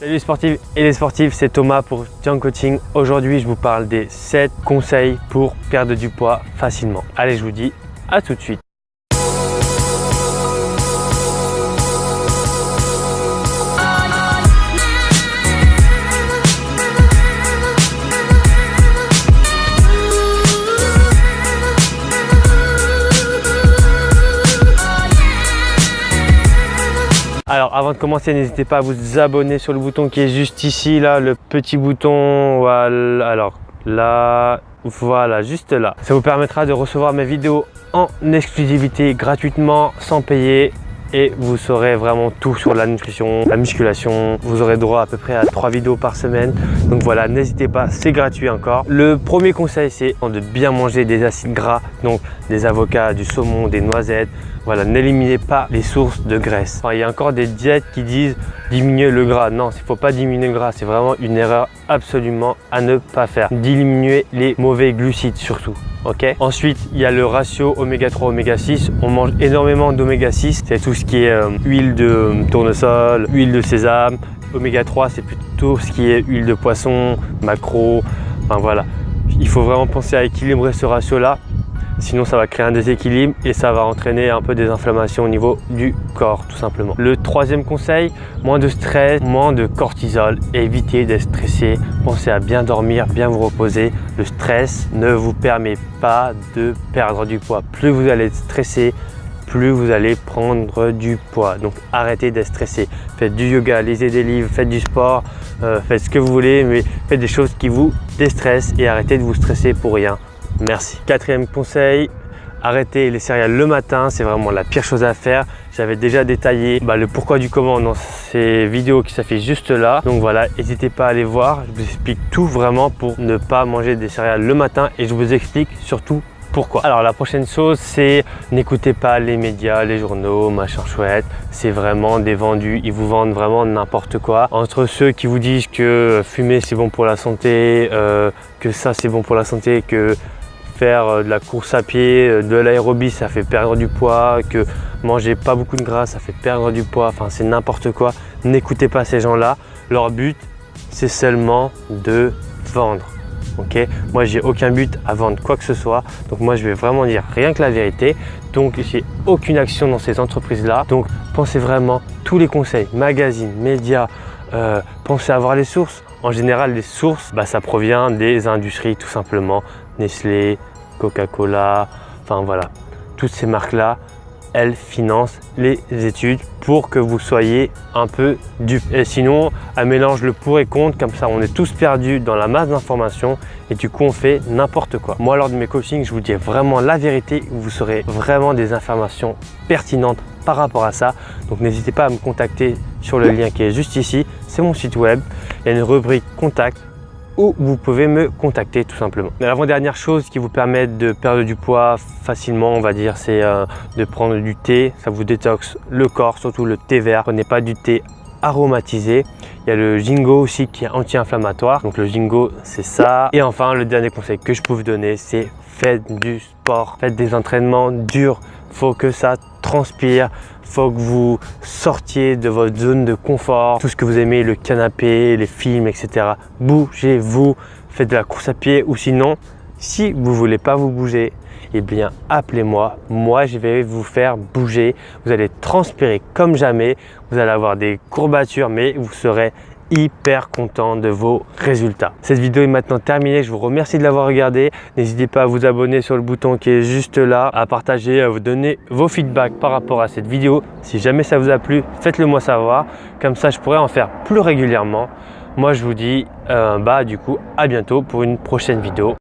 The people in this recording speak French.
Salut les sportifs et les sportifs, c'est Thomas pour Young Coaching. Aujourd'hui, je vous parle des 7 conseils pour perdre du poids facilement. Allez, je vous dis à tout de suite. Alors avant de commencer, n'hésitez pas à vous abonner sur le bouton qui est juste ici, là, le petit bouton, voilà, alors là, voilà, juste là. Ça vous permettra de recevoir mes vidéos en exclusivité gratuitement, sans payer. Et vous saurez vraiment tout sur la nutrition, la musculation. Vous aurez droit à peu près à 3 vidéos par semaine. Donc voilà, n'hésitez pas, c'est gratuit encore. Le premier conseil, c'est de bien manger des acides gras, donc des avocats, du saumon, des noisettes. Voilà, n'éliminez pas les sources de graisse. Enfin, il y a encore des diètes qui disent diminuer le gras. Non, il ne faut pas diminuer le gras. C'est vraiment une erreur absolument à ne pas faire. Diminuer les mauvais glucides surtout. Okay. Ensuite, il y a le ratio oméga 3, oméga 6. On mange énormément d'oméga 6. C'est tout ce qui est huile de tournesol, huile de sésame. Oméga 3, c'est plutôt ce qui est huile de poisson, maquereau. Enfin voilà, il faut vraiment penser à équilibrer ce ratio-là. Sinon, ça va créer un déséquilibre et ça va entraîner un peu des inflammations au niveau du corps, tout simplement. Le troisième conseil, moins de stress, moins de cortisol. Évitez d'être stressé. Pensez à bien dormir, bien vous reposer. Le stress ne vous permet pas de perdre du poids. Plus vous allez être stressé, plus vous allez prendre du poids. Donc arrêtez d'être stressé. Faites du yoga, lisez des livres, faites du sport, faites ce que vous voulez, mais faites des choses qui vous déstressent et arrêtez de vous stresser pour rien. Merci. Quatrième conseil, arrêtez les céréales le matin, c'est vraiment la pire chose à faire. J'avais déjà détaillé le pourquoi du comment dans ces vidéos qui s'affichent juste là. Donc voilà, n'hésitez pas à aller voir. Je vous explique tout vraiment pour ne pas manger des céréales le matin et je vous explique surtout pourquoi. Alors la prochaine chose, c'est n'écoutez pas les médias, les journaux, machin chouette. C'est vraiment des vendus, ils vous vendent vraiment n'importe quoi. Entre ceux qui vous disent que fumer c'est bon pour la santé, que ça c'est bon pour la santé, que faire de la course à pied, de l'aérobie, ça fait perdre du poids, que manger pas beaucoup de gras, ça fait perdre du poids, enfin c'est n'importe quoi. N'écoutez pas ces gens-là. Leur but, c'est seulement de vendre. Ok, moi j'ai aucun but à vendre quoi que ce soit, donc moi je vais vraiment dire rien que la vérité. Donc j'ai aucune action dans ces entreprises là, donc pensez vraiment tous les conseils, magazines, médias, pensez à voir les sources. En général les sources, ça provient des industries tout simplement, Nestlé, Coca-Cola, enfin voilà, toutes ces marques là, elles financent les études pour que vous soyez un peu dupes. Et sinon, elles mélangent le pour et contre, comme ça on est tous perdus dans la masse d'informations et du coup on fait n'importe quoi. Moi lors de mes coachings, je vous dis vraiment la vérité, vous saurez vraiment des informations pertinentes par rapport à ça. Donc n'hésitez pas à me contacter sur le lien qui est juste ici, c'est mon site web, il y a une rubrique contact où vous pouvez me contacter tout simplement. L'avant-dernière chose qui vous permet de perdre du poids facilement, on va dire, c'est de prendre du thé. Ça vous détoxe le corps, surtout le thé vert. Prenez pas du thé aromatisé. Il y a le ginkgo aussi qui est anti-inflammatoire. Donc le ginkgo, c'est ça. Et enfin, le dernier conseil que je peux vous donner, c'est faites du sport. Faites des entraînements durs. Faut que ça transpire. Faut que vous sortiez de votre zone de confort, tout ce que vous aimez, le canapé, les films, etc. Bougez-vous, faites de la course à pied ou sinon, si vous ne voulez pas vous bouger, eh bien appelez-moi. Moi, je vais vous faire bouger. Vous allez transpirer comme jamais. Vous allez avoir des courbatures, mais vous serez hyper content de vos résultats. Cette vidéo est maintenant terminée, je vous remercie de l'avoir regardée. N'hésitez pas à vous abonner sur le bouton qui est juste là, à partager, à vous donner vos feedbacks par rapport à cette vidéo. Si jamais ça vous a plu, faites-le moi savoir, comme ça je pourrais en faire plus régulièrement. Moi je vous dis du coup à bientôt pour une prochaine vidéo.